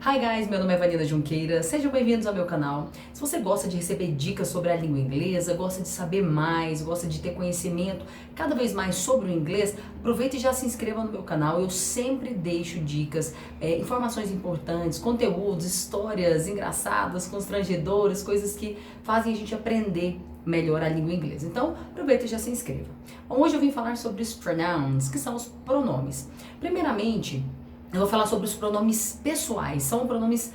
Hi guys, meu nome é Vanina Junqueira, sejam bem-vindos ao meu canal. Se você gosta de receber dicas sobre a língua inglesa, gosta de saber mais, gosta de ter conhecimento cada vez mais sobre o inglês, aproveite e já se inscreva no meu canal. Eu sempre deixo dicas, informações importantes, conteúdos, histórias engraçadas, constrangedoras, coisas que fazem a gente aprender melhor a língua inglesa. Então, aproveita e já se inscreva. Bom, hoje eu vim falar sobre os pronouns, que são os pronomes. Primeiramente, eu vou falar sobre os pronomes pessoais. São pronomes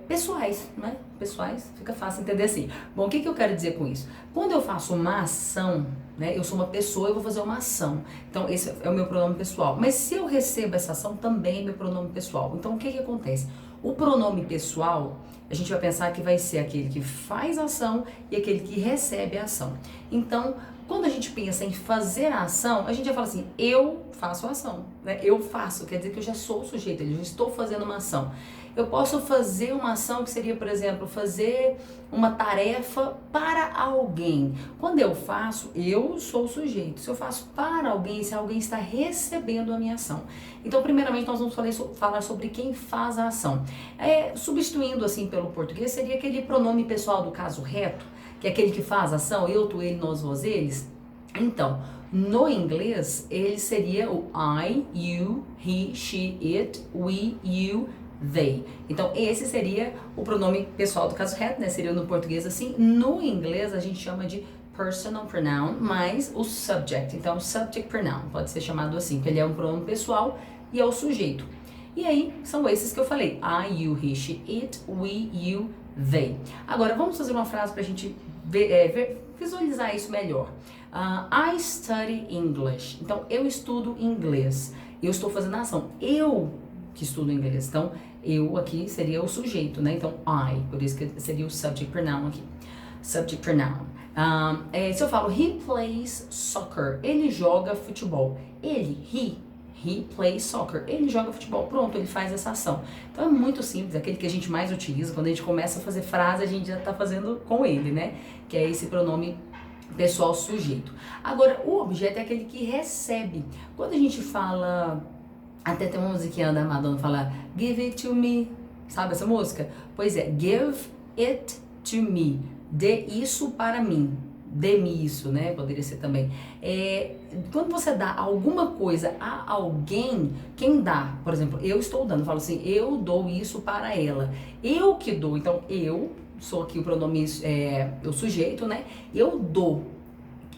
pessoais, né? Pessoais, fica fácil entender assim. Bom, o que eu quero dizer com isso? Quando eu faço uma ação, né? Eu sou uma pessoa, eu vou fazer uma ação. Então, esse é o meu pronome pessoal. Mas se eu recebo essa ação, também é meu pronome pessoal. Então, o que acontece? O pronome pessoal, a gente vai pensar que vai ser aquele que faz a ação e aquele que recebe a ação. Então, quando a gente pensa em fazer a ação, a gente já fala assim, eu faço a ação, né? Eu faço, quer dizer que eu já sou o sujeito, eu já estou fazendo uma ação. Eu posso fazer uma ação que seria, por exemplo, fazer uma tarefa para alguém. Quando eu faço, eu sou o sujeito. Se eu faço para alguém, se alguém está recebendo a minha ação. Então, primeiramente, nós vamos falar sobre quem faz a ação. Substituindo assim pelo português, seria aquele pronome pessoal do caso reto, que é aquele que faz a ação, eu, tu, ele, nós, vós, eles. Então, no inglês, ele seria o I, you, he, she, it, we, you, they. Então, esse seria o pronome pessoal do caso reto, né? Seria no português assim. No inglês, a gente chama de personal pronoun, mais o subject. Então, subject pronoun pode ser chamado assim, porque ele é um pronome pessoal e é o sujeito. E aí, são esses que eu falei. I, you, he, she, it, we, you, they. Agora, vamos fazer uma frase pra gente visualizar isso melhor. I study English. Então, eu estudo inglês. Eu estou fazendo a ação. Eu que estudo inglês. Então, eu aqui seria o sujeito, né? Então, I. Por isso que seria o subject pronoun aqui. Subject pronoun. Se eu falo, he plays soccer. Ele joga futebol. He plays soccer. Ele joga futebol. Pronto, ele faz essa ação. Então é muito simples, aquele que a gente mais utiliza. Quando a gente começa a fazer frase, a gente já está fazendo com ele, né? Que é esse pronome pessoal sujeito. Agora, o objeto é aquele que recebe. Quando a gente fala... Até tem uma musiquinha da Madonna fala give it to me. Sabe essa música? Pois é, give it to me. Dê isso para mim. Dê-me isso, né? Poderia ser também. Quando você dá alguma coisa a alguém, quem dá? Por exemplo, eu estou dando, eu falo assim, eu dou isso para ela. Eu que dou, então eu sou aqui o pronome, o sujeito, né? Eu dou.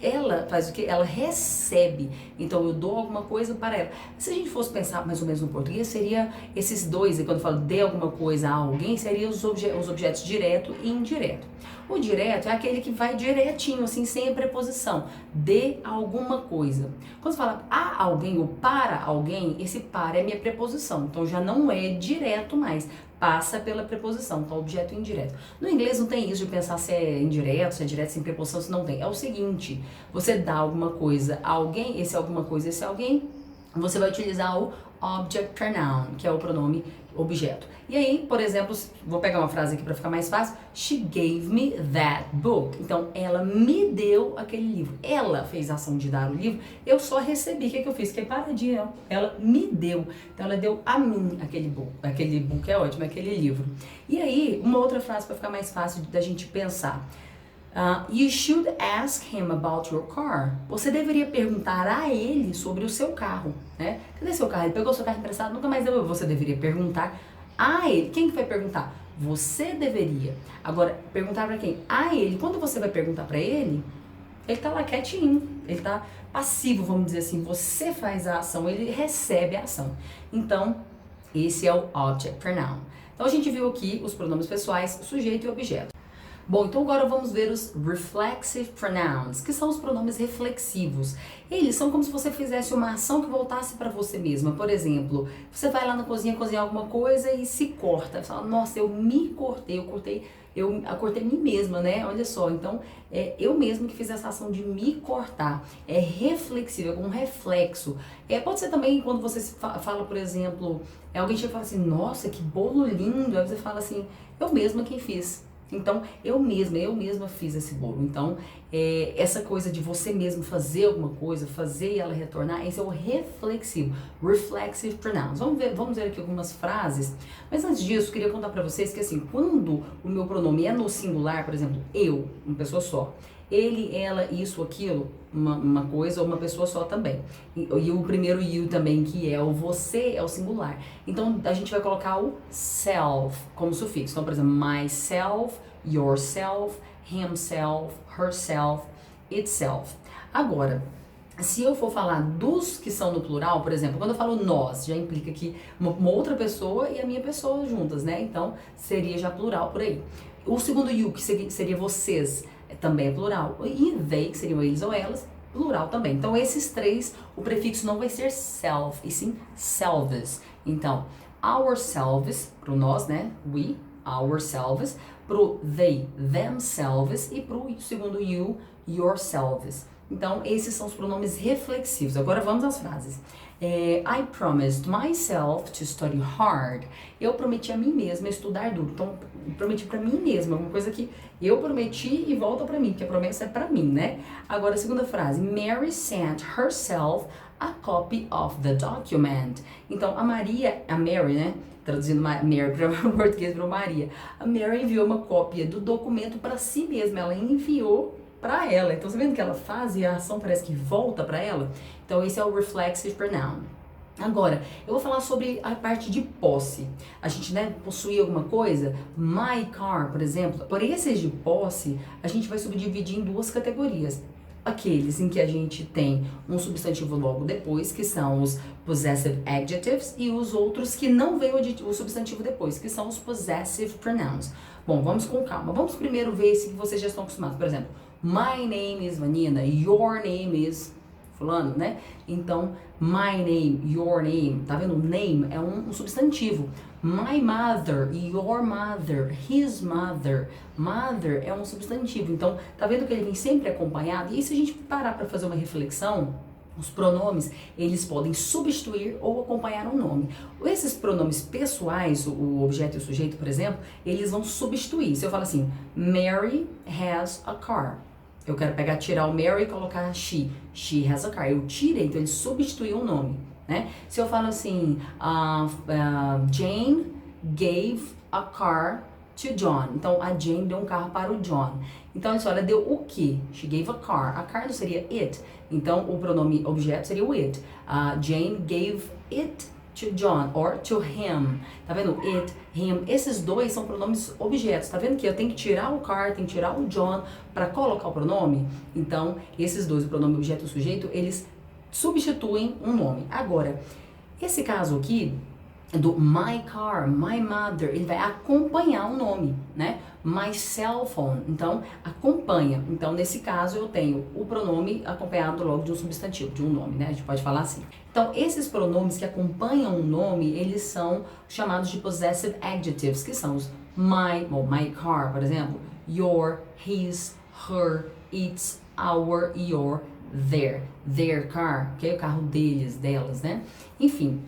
Ela faz o que? Ela recebe. Então eu dou alguma coisa para ela. Se a gente fosse pensar mais ou menos no português, seria esses dois, e quando eu falo dê alguma coisa a alguém, seriam os objetos direto e indireto. O direto é aquele que vai direitinho, assim, sem a preposição. Dê alguma coisa. Quando você fala a alguém ou para alguém, esse para é minha preposição. Então já não é direto mais. Passa pela preposição, então objeto indireto. No inglês não tem isso de pensar se é indireto, se é direto, sem preposição, se não tem. É o seguinte, você dá alguma coisa a alguém, esse alguma coisa, esse alguém, você vai utilizar o object pronoun, que é o pronome objeto. E aí, por exemplo, vou pegar uma frase aqui para ficar mais fácil. She gave me that book. Então, ela me deu aquele livro. Ela fez a ação de dar o livro, eu só recebi. O que eu fiz? Fiquei paradinha. Ela me deu. Então, ela deu a mim aquele book. Aquele book é ótimo, aquele livro. E aí, uma outra frase para ficar mais fácil da gente pensar. You should ask him about your car. Você deveria perguntar a ele sobre o seu carro, né? Cadê seu carro? Ele pegou seu carro emprestado, nunca mais deu. Você deveria perguntar a ele. Quem que vai perguntar? Você deveria. Agora, perguntar para quem? A ele. Quando você vai perguntar para ele, ele tá lá quietinho. Ele tá passivo, vamos dizer assim. Você faz a ação, ele recebe a ação. Então, esse é o object pronoun. Então, a gente viu aqui os pronomes pessoais, sujeito e objeto. Bom, então agora vamos ver os reflexive pronouns, que são os pronomes reflexivos. Eles são como se você fizesse uma ação que voltasse para você mesma. Por exemplo, você vai lá na cozinha cozinhar alguma coisa e se corta. Você fala, nossa, eu me cortei, eu cortei mim mesma, né? Olha só, então é eu mesma que fiz essa ação de me cortar. É reflexivo, é com um reflexo. Pode ser também quando você fala, por exemplo, alguém chega e fala assim, nossa, que bolo lindo. Aí você fala assim, eu mesma quem fiz. Então, eu mesma fiz esse bolo. Então, essa coisa de você mesmo fazer alguma coisa, fazer e ela retornar, esse é o reflexivo, reflexive pronouns. Vamos ver aqui algumas frases. Mas antes disso, eu queria contar pra vocês que assim, quando o meu pronome é no singular, por exemplo, eu, uma pessoa só, ele, ela, isso, aquilo, uma coisa ou uma pessoa só também. E o primeiro you também, que é o você, é o singular. Então, a gente vai colocar o self como sufixo. Então, por exemplo, myself, yourself, himself, herself, itself. Agora, se eu for falar dos que são no plural, por exemplo, quando eu falo nós, já implica que uma outra pessoa e a minha pessoa juntas, né? Então, seria já plural por aí. O segundo you, que seria vocês, também é plural. E they, que seriam eles ou elas, plural também. Então, esses três, o prefixo não vai ser self, e sim selves. Então, ourselves, pro nós, né? We, ourselves. Pro they, themselves. E pro segundo you, yourselves. Então, esses são os pronomes reflexivos. Agora vamos às frases. I promised myself to study hard. Eu prometi a mim mesma estudar duro. Então, prometi pra mim mesma, uma coisa que eu prometi e volta pra mim, porque a promessa é pra mim, né? Agora, a segunda frase. Mary sent herself a copy of the document. Então, a Mary, né? Traduzindo Mary para o português para Maria. A Mary enviou uma cópia do documento para si mesma. Ela enviou para ela. Então, você vendo que ela faz e a ação parece que volta para ela? Então, esse é o reflexive pronoun. Agora, eu vou falar sobre a parte de posse. A gente, né, possui alguma coisa. My car, por exemplo. Por esses de posse, a gente vai subdividir em duas categorias. Aqueles em que a gente tem um substantivo logo depois, que são os possessive adjectives, e os outros que não vem o substantivo depois, que são os possessive pronouns. Bom, vamos com calma. Vamos primeiro ver esse que vocês já estão acostumados. Por exemplo, my name is Vanina, your name is fulano, né? Então, my name, your name, tá vendo? Name é um substantivo. My mother, your mother, his mother. Mother é um substantivo. Então, tá vendo que ele vem sempre acompanhado? E aí, se a gente parar para fazer uma reflexão, os pronomes, eles podem substituir ou acompanhar um nome. Esses pronomes pessoais, o objeto e o sujeito, por exemplo, eles vão substituir. Se eu falo assim, Mary has a car. Eu quero tirar o Mary e colocar she. She has a car. Eu tirei, então ele substituiu um nome, né? Se eu falo assim, Jane gave a car to John. Então, a Jane deu um carro para o John. Então, ela deu o quê? She gave a car. A car não seria it. Então, o pronome objeto seria o it. Jane gave it to John or to him. Tá vendo? It, him. Esses dois são pronomes objetos. Tá vendo que eu tenho que tirar o car, tenho que tirar o John para colocar o pronome? Então, esses dois, o pronome objeto e o sujeito, eles substituem um nome. Agora, esse caso aqui do my car, my mother, ele vai acompanhar o nome, né? My cell phone, então acompanha. Então, nesse caso, eu tenho o pronome acompanhado logo de um substantivo, de um nome, né? A gente pode falar assim. Então, esses pronomes que acompanham o nome, eles são chamados de possessive adjectives, que são os my car, por exemplo, your, his, her, its, our, your, their car, que é o carro deles, delas, né? Enfim.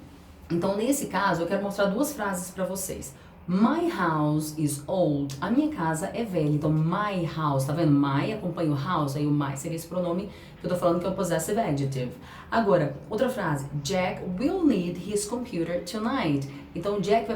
Então, nesse caso, eu quero mostrar duas frases para vocês. My house is old. A minha casa é velha. Então, my house, tá vendo? My acompanha o house, aí o my seria esse pronome que eu tô falando que é o possessive adjective. Agora, outra frase. Jack will need his computer tonight. Então, o Jack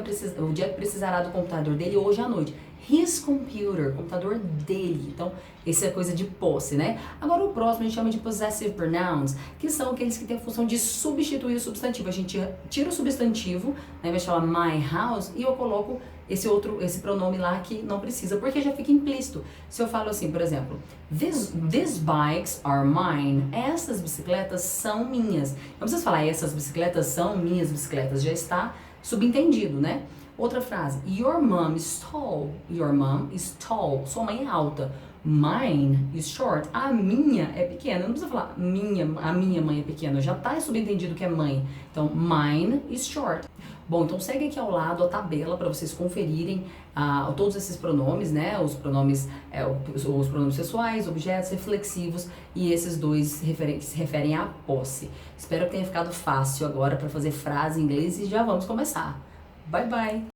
precisará do computador dele hoje à noite. His computer, computador dele. Então, essa é coisa de posse, né? Agora, o próximo a gente chama de possessive pronouns, que são aqueles que têm a função de substituir o substantivo. A gente tira o substantivo, né, vai chamar my house, e eu coloco esse pronome lá que não precisa, porque já fica implícito. Se eu falo assim, por exemplo, these bikes are mine. Essas bicicletas são minhas. Não precisa falar essas bicicletas são minhas bicicletas, já está subentendido, né? Outra frase, your mom is tall. Your mom is tall. Sua mãe é alta. Mine is short. A minha é pequena. Não precisa falar a minha mãe é pequena. Já está subentendido que é mãe. Então, mine is short. Bom, então segue aqui ao lado a tabela para vocês conferirem todos esses pronomes, né? Os pronomes pessoais, objetos, reflexivos e esses dois que se referem à posse. Espero que tenha ficado fácil agora para fazer frase em inglês e já vamos começar. Bye, bye!